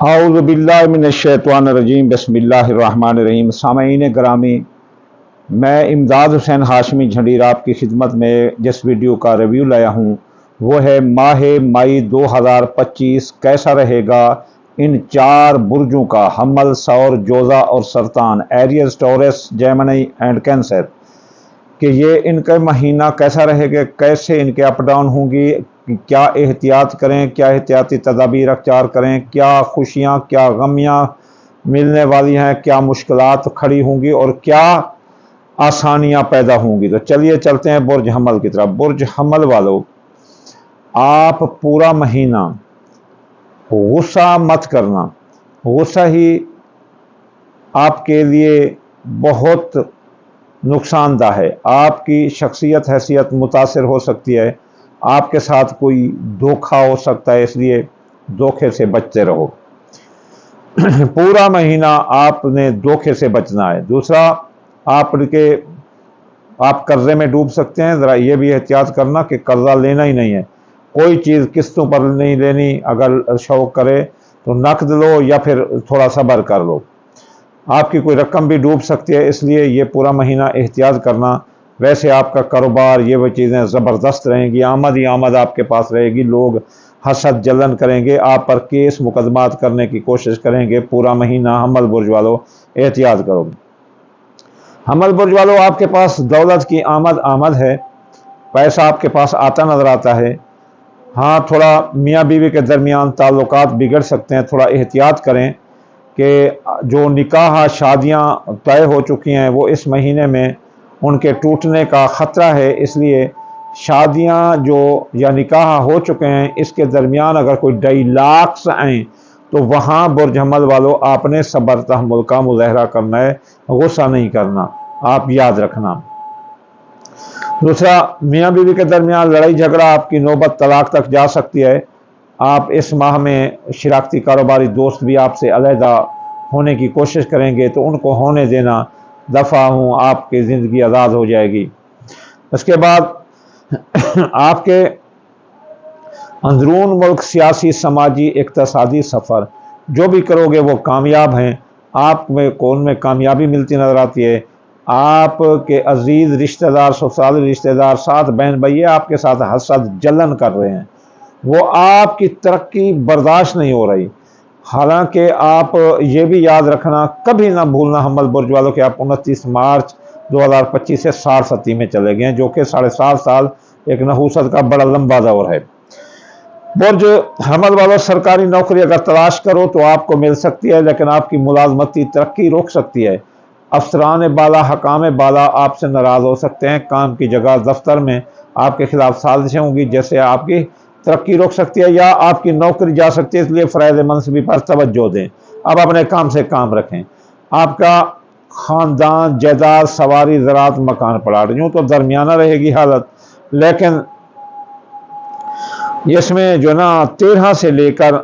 اعوذ باللہ من الشیطان الرجیم بسم اللہ الرحمن الرحیم۔ سامعین گرامی، میں امداد حسین ہاشمی جھنڈیر آپ کی خدمت میں جس ویڈیو کا ریویو لایا ہوں وہ ہے ماہ مئی 2025 کیسا رہے گا ان 4 برجوں کا: حمل، ثور، جوزا اور سرطان، Aries, Taurus, Gemini and Cancer, کہ یہ ان کا مہینہ کیسا رہے گا، کیسے ان کے اپ ڈاؤن ہوں گی، کیا احتیاط کریں، کیا احتیاطی تدابیر اختیار کریں، کیا خوشیاں کیا غمیاں ملنے والی ہیں، کیا مشکلات کھڑی ہوں گی اور کیا آسانیاں پیدا ہوں گی۔ تو چلیے چلتے ہیں برج حمل کی طرف۔ برج حمل والو، آپ پورا مہینہ غصہ مت کرنا، غصہ ہی آپ کے لیے بہت نقصان دہ ہے، آپ کی شخصیت حیثیت متاثر ہو سکتی ہے، آپ کے ساتھ کوئی دھوکہ ہو سکتا ہے، اس لیے دھوکے سے بچتے رہو۔ پورا مہینہ آپ نے دھوکے سے بچنا ہے۔ دوسرا، آپ قرضے میں ڈوب سکتے ہیں، ذرا یہ بھی احتیاط کرنا کہ قرضہ لینا ہی نہیں ہے، کوئی چیز قسطوں پر نہیں لینی، اگر شوق کرے تو نقد لو یا پھر تھوڑا صبر کر لو، آپ کی کوئی رقم بھی ڈوب سکتی ہے، اس لیے یہ پورا مہینہ احتیاط کرنا۔ ویسے آپ کا کاروبار یہ وہ چیزیں زبردست رہیں گی، آمد ہی آمد آپ کے پاس رہے گی، لوگ حسد جلن کریں گے، آپ پر کیس مقدمات کرنے کی کوشش کریں گے۔ پورا مہینہ حمل برج والو احتیاط کرو۔ حمل برج والو، آپ کے پاس دولت کی آمد ہے، پیسہ آپ کے پاس آتا نظر آتا ہے۔ ہاں، تھوڑا میاں بیوی کے درمیان تعلقات بگڑ سکتے ہیں، تھوڑا احتیاط کریں کہ جو نکاح شادیاں طے ہو چکی ہیں وہ اس مہینے میں ان کے ٹوٹنے کا خطرہ ہے، اس لیے شادیاں جو یا نکاح ہو چکے ہیں اس کے درمیان اگر کوئی ڈائیلاکس آئیں تو وہاں برج حمل والو آپ نے صبر تحمل کا مظاہرہ کرنا ہے، غصہ نہیں کرنا، آپ یاد رکھنا۔ دوسرا، میاں بیوی کے درمیان لڑائی جھگڑا آپ کی نوبت طلاق تک جا سکتی ہے۔ آپ اس ماہ میں شراکتی کاروباری دوست بھی آپ سے علیحدہ ہونے کی کوشش کریں گے تو ان کو ہونے دینا، دفع ہوں، آپ کی زندگی آزاد ہو جائے گی۔ اس کے بعد آپ کے اندرون ملک سیاسی، سماجی، اقتصادی سفر جو بھی کرو گے وہ کامیاب ہیں، آپ میں ان میں کامیابی ملتی نظر آتی ہے۔ آپ کے عزیز رشتہ دار، سسرالی رشتہ دار، ساتھ بہن بھائی آپ کے ساتھ حسد جلن کر رہے ہیں، وہ آپ کی ترقی برداشت نہیں ہو رہی۔ حالانکہ آپ یہ بھی یاد رکھنا، کبھی نہ بھولنا حمل برج والوں کہ آپ 29 مارچ 2025 سے 60 میں چلے گئے ہیں، جو کہ 7.5 سال ایک نحوست کا بڑا لمبا دور ہے۔ برج حمل والوں، سرکاری نوکری اگر تلاش کرو تو آپ کو مل سکتی ہے، لیکن آپ کی ملازمتی ترقی روک سکتی ہے۔ افسران بالا، حکام بالا آپ سے ناراض ہو سکتے ہیں، کام کی جگہ دفتر میں آپ کے خلاف سازشیں ہوں گی جیسے آپ کی ترقی روک سکتی ہے یا آپ کی نوکری جا سکتی ہے، اس لیے فرائض منصبی پر توجہ دیں، اب اپنے کام سے کام رکھیں۔ آپ کا خاندان، جائیداد، سواری، زراعت، مکان پلاٹ، یوں تو درمیانہ رہے گی حالت، لیکن اس میں جو نا 13 سے لے کر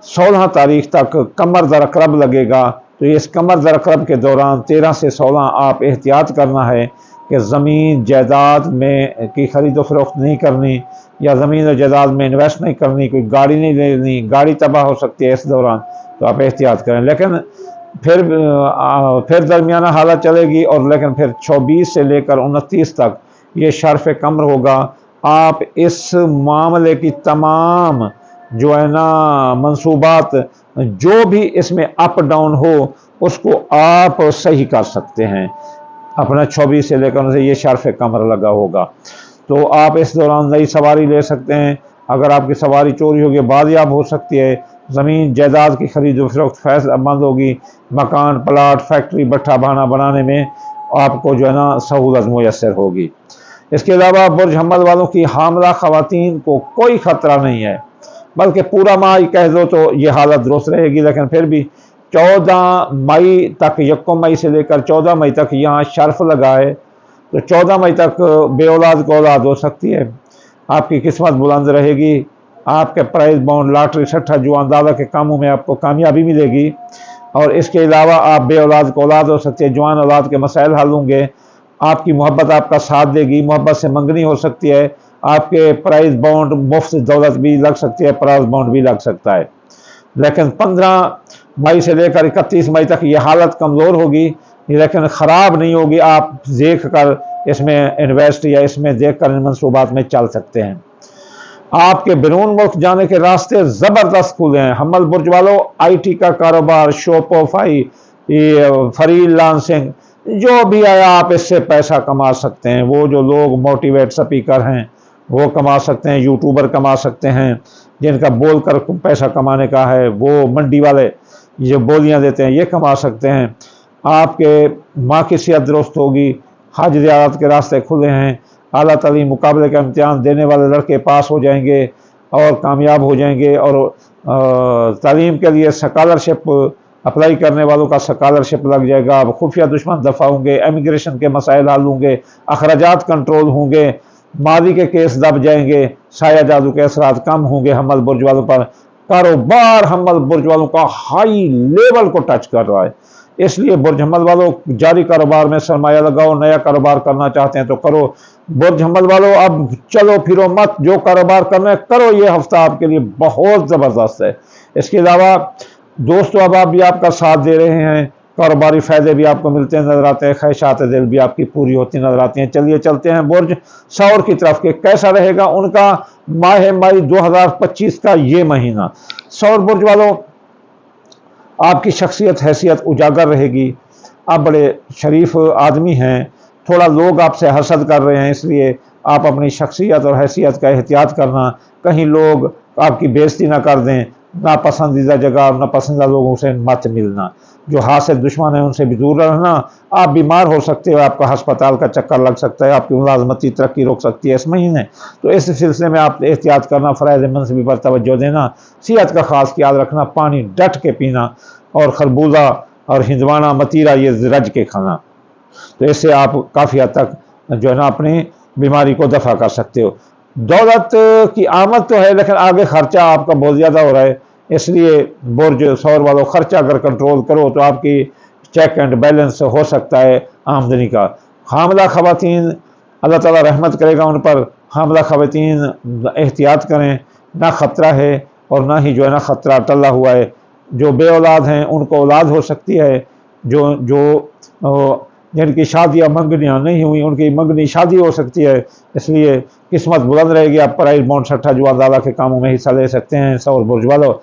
16 تاریخ تک کمر در کرب لگے گا، تو اس کمر در کرب کے دوران 13 سے 16 آپ احتیاط کرنا ہے کہ زمین جائیداد میں کی خرید و فروخت نہیں کرنی یا زمین و جائیداد میں انویسٹ نہیں کرنی، کوئی گاڑی نہیں لینی، گاڑی تباہ ہو سکتی ہے اس دوران، تو آپ احتیاط کریں۔ لیکن پھر درمیانہ حالت چلے گی، اور لیکن پھر 24 سے لے کر 29 تک یہ شرف کمر ہوگا۔ آپ اس معاملے کی تمام جو ہے نا منصوبات جو بھی اس میں اپ ڈاؤن ہو اس کو آپ صحیح کر سکتے ہیں، اپنا 24 سے لے کر یہ شرف کمر لگا ہوگا، تو آپ اس دوران نئی سواری لے سکتے ہیں۔ اگر آپ کی سواری چوری ہوگی بازیاب ہو سکتی ہے، زمین جائیداد کی خرید و فروخت فیصلہ مند ہوگی، مکان پلاٹ فیکٹری بٹھا بھانا بنانے میں آپ کو جو ہے نا سہولت میسر ہوگی۔ اس کے علاوہ برج حمل والوں کی حاملہ خواتین کو کوئی خطرہ نہیں ہے، بلکہ پورا ماہ کہہ دو تو یہ حالت درست رہے گی، لیکن پھر بھی 14 مئی تک، 1 مئی سے لے کر 14 مئی تک یہاں شرف لگا ہے، تو 14 مئی تک بے اولاد کو اولاد ہو سکتی ہے، آپ کی قسمت بلند رہے گی، آپ کے پرائز بانڈ، لاٹری، سٹھا، جوا اندازہ کے کاموں میں آپ کو کامیابی ملے گی، اور اس کے علاوہ آپ بے اولاد کو اولاد ہو سکتی ہے، جوان اولاد کے مسائل حل ہوں گے، آپ کی محبت آپ کا ساتھ دے گی، محبت سے منگنی ہو سکتی ہے، آپ کے پرائز بانڈ، مفت دولت بھی لگ سکتی ہے، پرائز بانڈ بھی لگ سکتا ہے۔ لیکن 15 मई से लेकर 31 मई तक ये हालत कमज़ोर होगी, लेकिन ख़राब नहीं होगी। आप देख कर इसमें इन्वेस्ट या इसमें देख कर इन मनसूबात में चल सकते हैं। आपके बैरून मुल्क जाने के रास्ते ज़बरदस्त खुले हैं। हम्मल बुर्ज वालों, IT का कारोबार, शोपोफाई, फ्रीलांसिंग, जो भी आया आप इससे पैसा कमा सकते हैं। वो जो लोग मोटिवेट स्पीकर हैं वो कमा सकते हैं, यूट्यूबर कमा सकते हैं, जिनका बोल कर पैसा कमाने का है, वो मंडी वाले जो बोलियां देते हैं ये कमा सकते हैं। आपके माँ की सेहत दुरुस्त होगी, हज ज़ियारत के रास्ते खुले हैं। आला तालीम मुकाबले का इम्तिहान देने वाले लड़के पास हो जाएंगे और कामयाब हो जाएंगे, और तालीम के लिए स्कॉलरशिप अप्लाई करने वालों का स्कॉलरशिप लग जाएगा। अब खुफिया दुश्मन दफ़ा होंगे, इमिग्रेशन के मसाइल हल होंगे, अखराजात कंट्रोल होंगे, मादी के केस दब जाएंगे, साया जादू के असरात कम होंगे हम्मल बुर्ज वालों पर। कारोबार हम्मल बुर्ज वालों का हाई लेवल को टच कर रहा है। इसलिए बुर्ज हम्मल वालों जारी कारोबार में सरमाया लगाओ। नया कारोबार करना चाहते हैं तो करो। बुर्ज हम्मल वालों अब चलो फिरो मत, जो कारोबार करना है करो। ये हफ्ता आपके लिए बहुत ज़बरदस्त है। इसके अलावा दोस्तों अब आप भी आपका साथ दे रहे हैं, कारोबारी फ़ायदे भी आपको मिलते नज़र आते हैं, ख्वाहिशात दिल भी आपकी पूरी होती नज़र आती हैं। चलिए चलते हैं बुर्ज सौर की तरफ के कैसा रहेगा उनका माह मई 2025 का ये महीना। सौर बुर्ज वालों, आपकी शख्सियत हैसियत उजागर रहेगी। आप बड़े शरीफ आदमी हैं, थोड़ा लोग आपसे हसद कर रहे हैं, इसलिए आप अपनी शख्सियत और हैसियत का एहतियात करना, कहीं लोग आपकी बेइज्जती ना कर दें। नापसंदीदा जगह और नापसंदीदा लोगों से मत मिलना, जो हासिल दुश्मन है उनसे भी दूर रहना। आप बीमार हो सकते हो, आपका हस्पताल का चक्कर लग सकता है, आपकी मुलाजमती तरक्की रोक सकती है इस महीने। तो इस सिलसिले में आप एहतियात करना, फ़राइज़ मनसबी पर तवज्जो देना, सेहत का खास ख्याल रखना, पानी डट के पीना, और खरबूजा और हिंदवाना मतीरा ये रज के खाना। तो इससे आप काफ़ी हद तक जो है ना अपनी बीमारी को दफ़ा कर सकते हो। दौलत की आमद तो है, लेकिन आगे खर्चा आपका बहुत ज़्यादा हो रहा है। इसलिए बुर्ज सौर वालों, खर्चा अगर कंट्रोल करो तो आपकी चेक एंड बैलेंस हो सकता है आमदनी का। हामला ख़वातीन, अल्लाह ताला रहमत करेगा उन पर। हामला ख़वातीन एहतियात करें, ना ख़तरा है और ना ही जो है ना ख़तरा टला हुआ है। जो बे औलाद हैं उनको औलाद हो सकती है, जो जिनकी शादियाँ मंगनियाँ नहीं हुई उनकी मंगनी शादी हो सकती है। इसलिए किस्मत बुलंद रहेगी। आप प्राइज बॉन्ड सट्टा जुआदाला के कामों में हिस्सा ले सकते हैं। सौर बुर्ज वालों,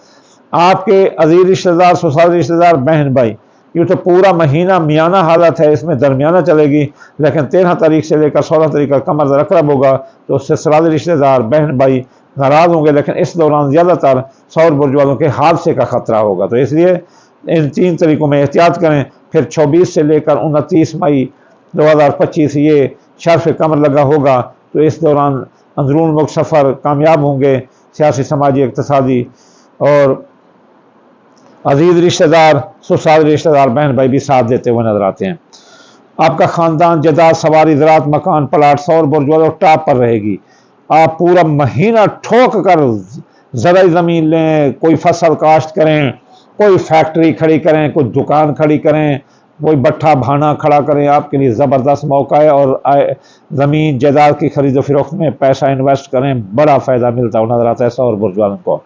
आपके अजीज रिश्तेदार, ससुराल रिश्तेदार, बहन भाई, ये तो पूरा महीना मियाना हालत है, इसमें दरमियाना चलेगी। लेकिन 13 तारीख से लेकर 16 तारीख का कमर रकरब होगा, तो ससुराल रिश्तेदार, बहन भाई नाराज़ होंगे। लेकिन इस दौरान ज़्यादातर सौर बुर्ज वालों के हादसे का खतरा होगा। तो इसलिए इन 3 तरीकों में एहतियात करें। फिर 24 से लेकर 29 मई 2025 ये शर्फ कमर लगा होगा, तो इस दौरान अंदरून मुल्क सफ़र कामयाब होंगे। सियासी, समाजी, इक़्तिसादी और अजीज़ रिश्तेदार, ससुराल रिश्तेदार, बहन भाई भी साथ देते हुए नजर आते हैं। आपका ख़ानदान, जदाद, सवारी, ज़राअत, मकान, प्लाट सौर बुर्ज वालों टॉप पर रहेगी। आप पूरा महीना ठोक कर ज़राई ज़मीन लें, कोई फसल काश्त करें, कोई फैक्ट्री खड़ी करें, कोई दुकान खड़ी करें, कोई भट्ठा भाना खड़ा करें, आपके लिए ज़बरदस्त मौका है। और ज़मीन जायदाद की खरीदो फरोख्त में पैसा इन्वेस्ट करें, बड़ा फ़ायदा मिलता हुआ नजर आता है सौर बुर्ज वालों को।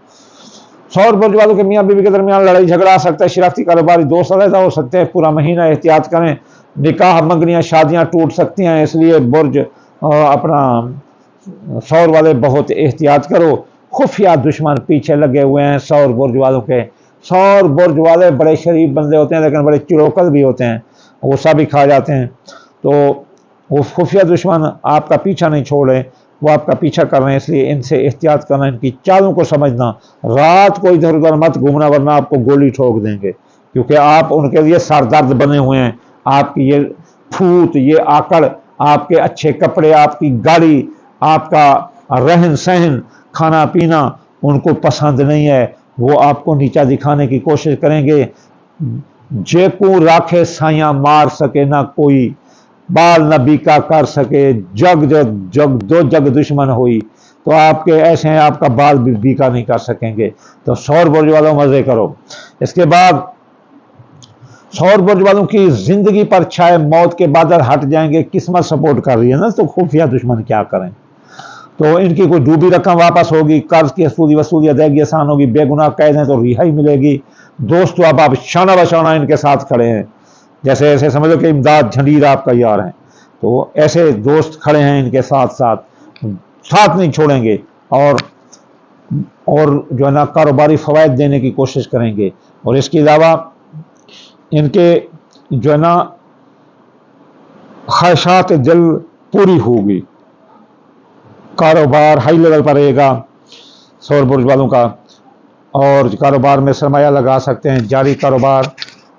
सौर बुर्ज वालों के मियाँ बीवी के दरमियान लड़ाई झगड़ा आ सकता है, शिराफती कारोबारी दोस्त अलहदा हो सकते हैं। पूरा महीना एहतियात करें, निकाह, मंगनियाँ, शादियाँ टूट सकती हैं। इसलिए बुर्ज अपना सौर वाले बहुत एहतियात करो। खुफिया दुश्मन पीछे लगे हुए हैं सौर बुर्ज वालों के। सौर बुर्ज वाले बड़े शरीफ बंदे होते हैं, लेकिन बड़े चिड़ोकल भी होते हैं, गुस्सा भी खा जाते हैं। तो वो खुफिया दुश्मन आपका पीछा नहीं छोड़ रहे, वो आपका पीछा कर रहे हैं। इसलिए इनसे एहतियात करना, इनकी चालों को समझना। रात को इधर उधर मत घूमना, वरना आपको गोली ठोक देंगे, क्योंकि आप उनके लिए सरदर्द बने हुए हैं। आपकी ये फूट, ये आकड़, आपके अच्छे कपड़े, आपकी गाड़ी, आपका रहन सहन, खाना पीना उनको पसंद नहीं है। वो आपको नीचा दिखाने की कोशिश करेंगे। जेकू राखे साया मार सके ना कोई, बाल न बीका कर सके, जग दो जग दुश्मन हुई। तो आपके ऐसे हैं, आपका बाल भी बीका नहीं कर सकेंगे। तो सौर बुर्ज वालों मजे करो। इसके बाद सौर बुर्ज वालों की जिंदगी पर छाए मौत के बादल हट जाएंगे। किस्मत सपोर्ट कर रही है ना, तो खुफिया दुश्मन क्या करें। तो इनकी कोई डूबी रकम वापस होगी, कर्ज की वसूली अदायगी आसान होगी, बेगुनाह कैद हैं तो रिहाई मिलेगी। दोस्तों अब आप शाना बशाना इनके साथ खड़े हैं, जैसे ऐसे समझ लो कि इमदाद झंडीर आपका यार है, तो ऐसे दोस्त खड़े हैं इनके साथ साथ नहीं छोड़ेंगे। और जो है ना कारोबारी फ़वाइद देने की कोशिश करेंगे। और इसके अलावा इनके जो है ना ख्वाहिशात दिल पूरी होगी, कारोबार हाई लेवल पर रहेगा सौर बुर्ज वालों का, और कारोबार में सरमाया लगा सकते हैं, जारी कारोबार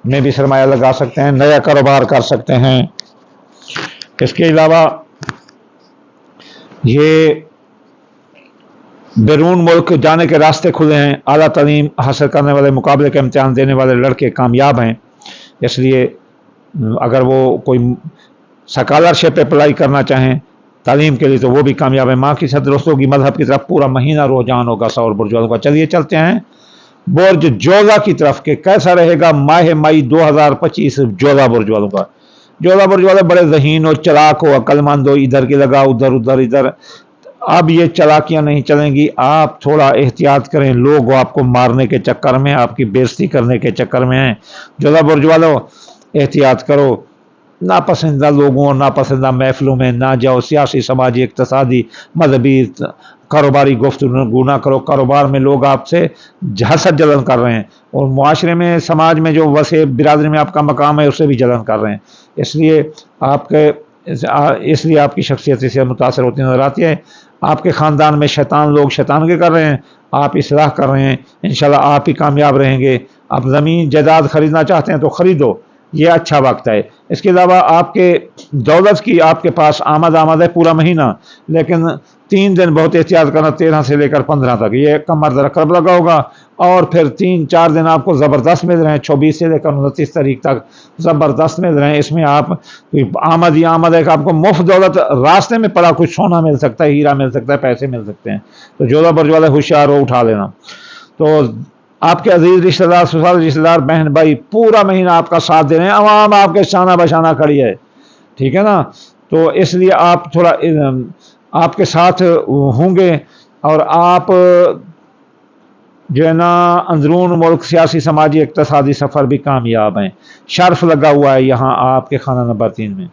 में भी सरमाया लगा सकते हैं, नया कारोबार कर सकते हैं। इसके अलावा ये बैरून मुल्क जाने के रास्ते खुले हैं, आला तालीम हासिल करने वाले, मुकाबले के इम्तिहान देने वाले लड़के कामयाब हैं। इसलिए अगर वो कोई स्कॉलरशिप अप्लाई करना चाहें तालीम के लिए तो वो भी कामयाब है। माँ की सदरुस्तों की मजहब की तरफ पूरा महीना रुझान होगा सौर बुर्ज वालों का। चलिए चलते हैं बुर्ज जोधा की तरफ के कैसा रहेगा माह मई 2025 जोधा बुर्ज वालों का। जोधा बुर्ज वाले बड़े ज़हीन हो, चलाक हो, अक्लमंद हो, इधर की लगा उधर उधर इधर। अब ये चलाकियां नहीं चलेंगी, आप थोड़ा एहतियात करें, लोग आपको मारने के चक्कर में, आपकी बेइज्जती करने के चक्कर में हैं। जोधा बुर्ज वालों एहतियात करो, नापसंदीदा लोगों और नापसंदीदा महफिलों में ना जाओ, सियासी समाजी इक़्तिसादी मजहबी कारोबारी गुफ्तगू ना करो। कारोबार में लोग आपसे हसद जलन कर रहे हैं, और मुआशरे में समाज में जो वैसे बिरादरी में आपका मकाम है उससे भी जलन कर रहे हैं। इसलिए आपकी शख्सियत से मुतासर होती नजर आती है। आपके ख़ानदान में शैतान लोग शैतानगी कर रहे हैं, आप इस्लाह कर रहे हैं, इंशाल्लाह आप ही कामयाब रहेंगे। आप ज़मीन जायदाद खरीदना चाहते हैं तो ख़रीदो, ये अच्छा वक्त है। इसके अलावा आपके दौलत की आपके पास आमद है पूरा महीना, लेकिन 3 दिन बहुत एहतियात करना, 13 से लेकर 15 तक ये कमर दरकब लगा होगा। और फिर 3-4 दिन आपको ज़बरदस्त मिल रहे हैं, 24 से लेकर 29 तारीख तक ज़बरदस्त मिल रहे हैं। इसमें आप आमद ही आमद है कि आपको मुफ्त दौलत रास्ते में पड़ा, कुछ सोना मिल सकता है, हीरा मिल सकता है, पैसे मिल सकते हैं। तो जोधा बुर्ज वाले होशियार हो, उठा लेना। तो आपके अजीज रिश्तेदार, ससुराल रिश्तेदार, बहन भाई पूरा महीना आपका साथ दे रहे हैं, अवाम आपके शाना बशाना खड़ी है, ठीक है ना। तो इसलिए आप थोड़ा आपके साथ होंगे, और आप जो है ना अंदरून मुल्क सियासी समाजी इक़्तिसादी सफ़र भी कामयाब हैं। शर्फ लगा हुआ है यहाँ आपके खाना नंबर 3 में।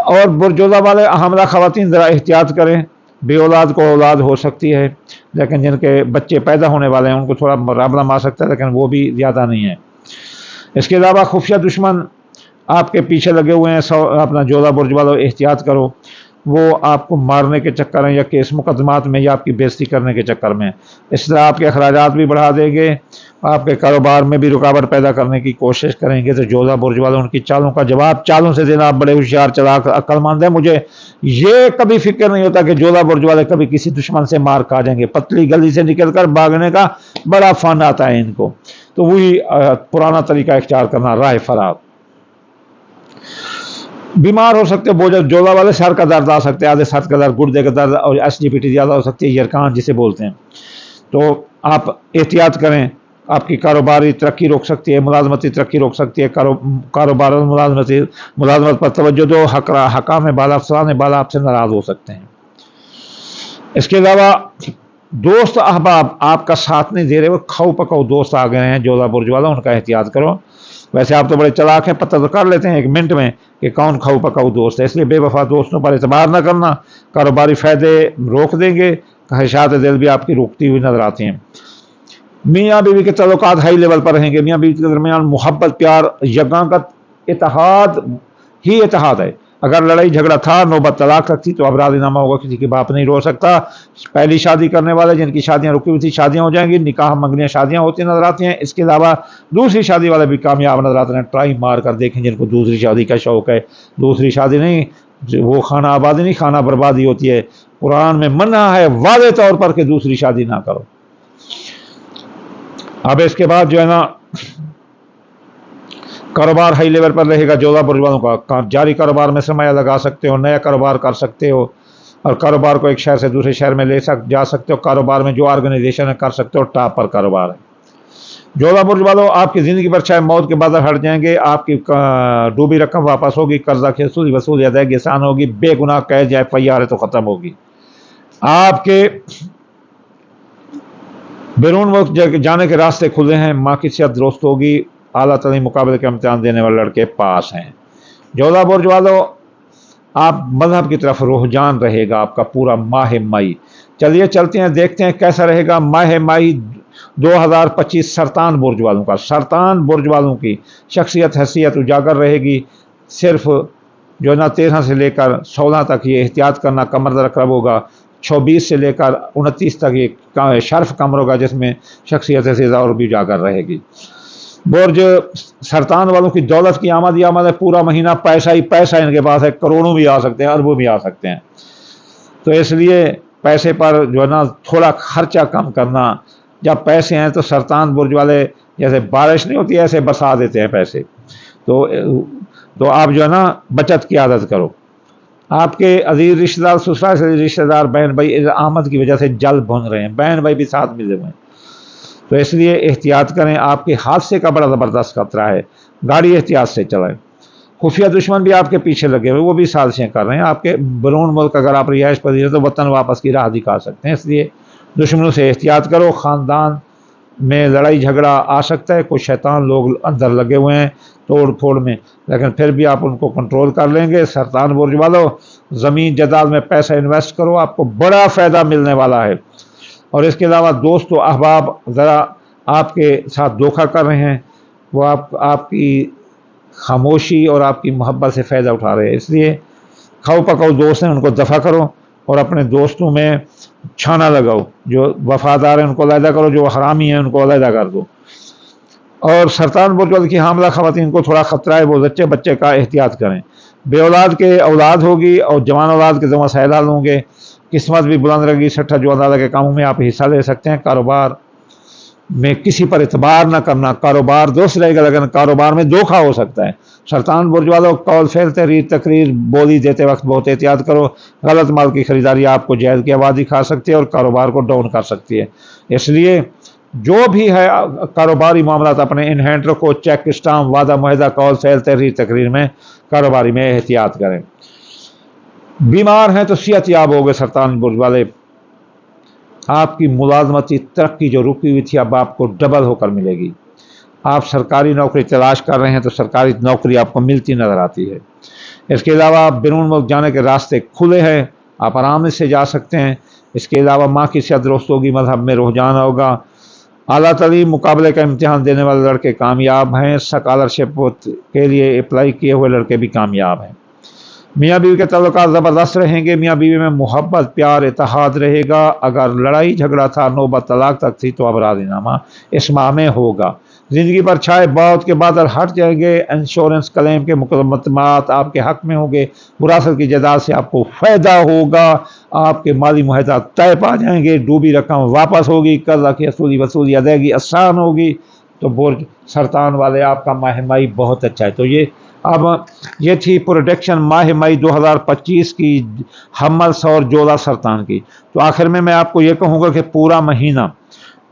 और बुर्जोदा वाले हमला ख़वातीन ज़रा एहतियात करें, बे औलाद को औलाद हो सकती है, लेकिन जिनके बच्चे पैदा होने वाले हैं उनको थोड़ा प्रॉब्लम आ सकता है, लेकिन वो भी ज़्यादा नहीं है। इसके अलावा खुफिया दुश्मन आपके पीछे लगे हुए हैं, अपना जोधा बुर्ज वालों एहतियात करो, वो आपको मारने के चक्कर में या केस मुकदमात में या आपकी बेइज्जती करने के चक्कर में, इस तरह आपके अखराजात भी बढ़ा देंगे, आपके कारोबार में भी रुकावट पैदा करने की कोशिश करेंगे। तो जोधा बुर्ज वाले उनकी चालों का जवाब चालों से देना। आप बड़े होशियार चलाक अक्लमंद हैं, मुझे ये कभी फिक्र नहीं होता कि जोधा बुर्ज वाले कभी किसी दुश्मन से मार खा जाएंगे। पतली गली से निकलकर भागने का बड़ा फन आता है इनको, तो वही पुराना तरीका इख्तियार करना, राह फरार। बीमार हो सकते हो जोधा वाले, सर का दर्द आ सकते हैं, आधे सर का दर्द, गुर्दे का दर्द, और एसिडिटी ज़्यादा हो सकती है, यरकान जिसे बोलते हैं। तो आप एहतियात करें, आपकी कारोबारी तरक्की रोक सकती है, मुलाजमती तरक्की रोक सकती है। कारोबार मुलाजमत पर तवज्जो दो, हकाम बाला अफसरान बाला आपसे नाराज़ हो सकते हैं। इसके अलावा दोस्त अहबाब आपका साथ नहीं दे रहे, वो खाओ पकाओ दोस्त आ गए हैं जोधा बुर्ज वाला, उनका एहतियात करो। वैसे आप तो बड़े चलाक हैं, पता तो कर लेते हैं 1 मिनट में कि कौन खाऊ पकाऊ दोस्त है, इसलिए बेवफा दोस्तों पर एतबार न करना, कारोबारी फ़ायदे रोक देंगे, ख्वाहिशात दिल भी आपकी रुकती हुई नजर आती हैं। मियाँ बीवी के तल्लुकात हाई लेवल पर रहेंगे, मियाँ बीवी के दरमियान मोहब्बत, प्यार, यगाकत, इत्तेहाद ही इत्तेहाद है। अगर लड़ाई झगड़ा था, नौबत तलाक रखती, तो अब राज़ीनामा होगा, किसी की बाप नहीं रो सकता। पहली शादी करने वाले जिनकी शादियां रुकी हुई थी, शादियां हो जाएंगी, निकाह मंगनियां शादियां होती नजर आती हैं। इसके अलावा दूसरी शादी वाले भी कामयाब नजर आते हैं। ट्राई मार कर देखें जिनको दूसरी शादी का शौक़ है। दूसरी शादी नहीं, वो खाना आबादी नहीं, खाना बर्बादी होती है। कुरान में मना है वादे तौर पर कि दूसरी शादी ना करो। अब इसके बाद जो है ना कारोबार हाई लेवल पर रहेगा जोधा बुर्ज वालों का। जारी कारोबार में सरमाया लगा सकते हो, नया कारोबार कर सकते हो, और कारोबार को एक शहर से दूसरे शहर में जा सकते हो। कारोबार में जो ऑर्गेनाइजेशन है कर सकते हो, टॉप पर कारोबार है। जोधा बुर्ज वालों आपकी ज़िंदगी पर चाहे मौत के बादल हट जाएंगे, आपकी डूबी रकम वापस होगी, कर्जा की वसूली अदायगी आसान होगी, बेगुनाह कैद या FIR है तो ख़त्म होगी। آپ کے بیرون ملک جانے کے راستے کھلے ہیں، ماں کی صحت درست ہوگی، اعلیٰ تعلیم مقابلے کا امتحان دینے والے لڑکے پاس ہیں۔ جولا برج والوں، آپ مذہب کی طرف رجحان رہے گا آپ کا پورا ماہ مئی۔ چلیے چلتے ہیں، دیکھتے ہیں کیسا رہے گا ماہ مئی 2025 سرطان برج والوں کا۔ سرطان برج والوں کی شخصیت حیثیت اجاگر رہے گی۔ صرف جو ہے نا 13 سے لے کر 16 تک یہ احتیاط کرنا، کمر درد رب ہوگا۔ 26 سے لے کر 29 تک یہ شرف کمر ہوگا، جس میں شخصیت حیثیت اور بھی اجاگر رہے گی۔ برج سرطان والوں کی دولت کی آمد ہے، پورا مہینہ پیسہ ہی پیسہ ان کے پاس ہے، کروڑوں بھی آ سکتے ہیں، اربوں بھی آ سکتے ہیں۔ تو اس لیے پیسے پر جو ہے نا تھوڑا خرچہ کم کرنا۔ جب پیسے ہیں تو سرطان برج والے جیسے بارش نہیں ہوتی ایسے برسا دیتے ہیں پیسے، تو آپ جو ہے نا بچت کی عادت کرو۔ آپ کے عزیز رشتہ دار، سسرال سے رشتہ دار، بہن بھائی آمد کی وجہ سے جل بھن رہے ہیں، بہن بھائی بھی ساتھ ملے ہوئے ہیں، تو اس لیے احتیاط کریں۔ آپ کے حادثے کا بڑا زبردست خطرہ ہے، گاڑی احتیاط سے چلائیں۔ خفیہ دشمن بھی آپ کے پیچھے لگے ہوئے، وہ بھی سازشیں کر رہے ہیں آپ کے بیرون ملک۔ اگر آپ رہائش پذیر ہیں تو وطن واپس کی راہ دکھا سکتے ہیں، اس لیے دشمنوں سے احتیاط کرو۔ خاندان میں لڑائی جھگڑا آ سکتا ہے، کچھ شیطان لوگ اندر لگے ہوئے ہیں توڑ پھوڑ میں، لیکن پھر بھی آپ ان کو کنٹرول کر لیں گے۔ سرطان برج والوں، زمین جائیداد میں پیسہ انویسٹ کرو، آپ کو بڑا فائدہ ملنے والا ہے۔ اور اس کے علاوہ دوست و احباب ذرا آپ کے ساتھ دھوکہ کر رہے ہیں، وہ آپ کی خاموشی اور آپ کی محبت سے فائدہ اٹھا رہے ہیں، اس لیے کھاؤ پکاؤ دوست ہیں ان کو دفع کرو، اور اپنے دوستوں میں چھانا لگاؤ، جو وفادار ہیں ان کو علیحدہ کرو، جو حرامی ہیں ان کو علیحدہ کر دو۔ اور سرطان برج والوں کی حاملہ خواتین کو تھوڑا خطرہ ہے، وہ بچے کا احتیاط کریں۔ بے اولاد کے اولاد ہوگی اور جوان اولاد کے جو مسائل حل ہوں گے، قسمت بھی بلند رہے گی، سٹھا جو عدالت کے کاموں میں آپ حصہ لے سکتے ہیں۔ کاروبار میں کسی پر اعتبار نہ کرنا، کاروبار درست رہے گا لیکن کاروبار میں دھوکہ ہو سکتا ہے۔ سرطان برج والوں، قول فعل تحریر تقریر بولی دیتے وقت بہت احتیاط کرو، غلط مال کی خریداری آپ کو جہیز کی آبادی کھا سکتی ہے اور کاروبار کو ڈاؤن کر سکتی ہے، اس لیے جو بھی ہے کاروباری معاملات اپنے ان ہینڈ رکھو، چیک اسٹامپ وعدہ معاہدہ قول فعل تحریر تقریر میں کاروباری میں احتیاط کریں۔ بیمار ہیں تو صحت یاب ہوگے سرطان برج والے، آپ کی ملازمتی ترقی جو رکی ہوئی تھی اب آپ کو ڈبل ہو کر ملے گی۔ آپ سرکاری نوکری تلاش کر رہے ہیں تو سرکاری نوکری آپ کو ملتی نظر آتی ہے۔ اس کے علاوہ بیرون ملک جانے کے راستے کھلے ہیں، آپ آرام سے جا سکتے ہیں۔ اس کے علاوہ ماں کی صحت درست ہوگی، مذہب میں رجحان ہوگا، اعلیٰ تعلیم مقابلے کا امتحان دینے والے لڑکے کامیاب ہیں، اسکالرشپ کے لیے اپلائی کیے ہوئے لڑکے بھی کامیاب ہیں۔ میاں بیوی کے تعلقات زبردست رہیں گے، میاں بیوی میں محبت پیار اتحاد رہے گا۔ اگر لڑائی جھگڑا تھا، نوبت طلاق تک تھی، تو اب راضی نامہ اس ماہ میں ہوگا۔ زندگی پر چھائے بہت کے بادل ہٹ جائیں گے، انشورنس کلیم کے مقدمات آپ کے حق میں ہوں گے، وراثت کی جائیداد سے آپ کو فائدہ ہوگا، آپ کے مالی معاہدات طے پا جائیں گے، ڈوبی رقم واپس ہوگی، قرضہ کی وصولی ادائیگی آسان ہوگی۔ تو برج سرطان والے آپ کا ماہ مئی بہت اچھا ہے۔ تو یہ تھی پروڈکشن ماہ مئی 2025 کی حمل اور جولا سرطان کی۔ تو آخر میں آپ کو یہ کہوں گا کہ پورا مہینہ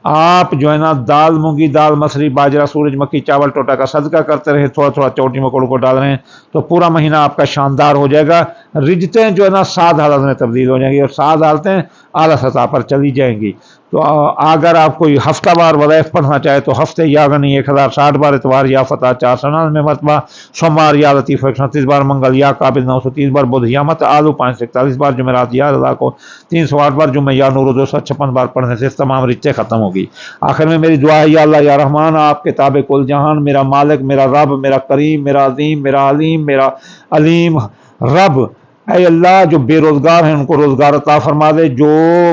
آپ جو ہے نا دال مونگی دال مسری باجرہ سورج مکھی چاول ٹوٹا کا صدقہ کرتے رہے، تھوڑا تھوڑا چوٹی مکوڑوں کو ڈال رہے ہیں، تو پورا مہینہ آپ کا شاندار ہو جائے گا۔ رجتیں جو ہے نا 7 حالت میں تبدیل ہو جائیں گی اور 7 حالتیں اعلیٰ سطح پر چلی جائیں گی۔ تو اگر آپ کوئی ہفتہ وار وظائف پڑھنا چاہے تو ہفتے یا غنی 1060 بار، اتوار یا فتح 499 مرتبہ، سوموار یا لطیف 138 بار، منگل یا قابل 930 بار، بدھ یا مت آلو 541 بار، جمعرات یا رضا کو 308 بار، جمعہ یا نور 256 بار پڑھنے سے تمام رچیں ختم ہوگی۔ آخر میں میری دعا ہے، یا اللہ یا رحمان، آپ کے تابع کل جہان، میرا مالک، میرا رب، میرا کریم، میرا عظیم، میرا علیم، میرا علیم رب، اے اللہ جو بے روزگار ہیں ان کو روزگار عطا فرما دے، جو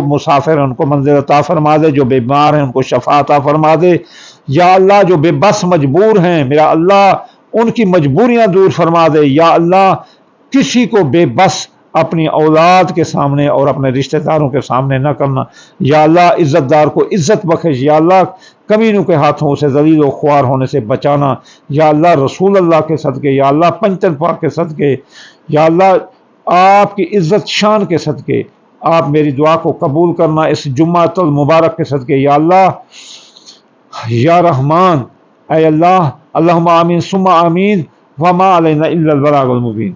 مسافر ہیں ان کو منزل عطا فرما دے، جو بیمار ہیں ان کو شفا عطا فرما دے، یا اللہ جو بے بس مجبور ہیں میرا اللہ ان کی مجبوریاں دور فرما دے، یا اللہ کسی کو بے بس اپنی اولاد کے سامنے اور اپنے رشتہ داروں کے سامنے نہ کرنا، یا اللہ عزت دار کو عزت بخش، یا اللہ کمینوں کے ہاتھوں سے ذلیل و خوار ہونے سے بچانا، یا اللہ رسول اللہ کے صدقے، یا اللہ پنجتن پاک کے صدقے، یا اللہ آپ کی عزت شان کے صدقے آپ میری دعا کو قبول کرنا، اس جمعۃ المبارک کے صدقے، یا اللہ یا رحمان، اے اللہ، اللہم آمین ثم آمین، وما علینا الا البلاغ المبین۔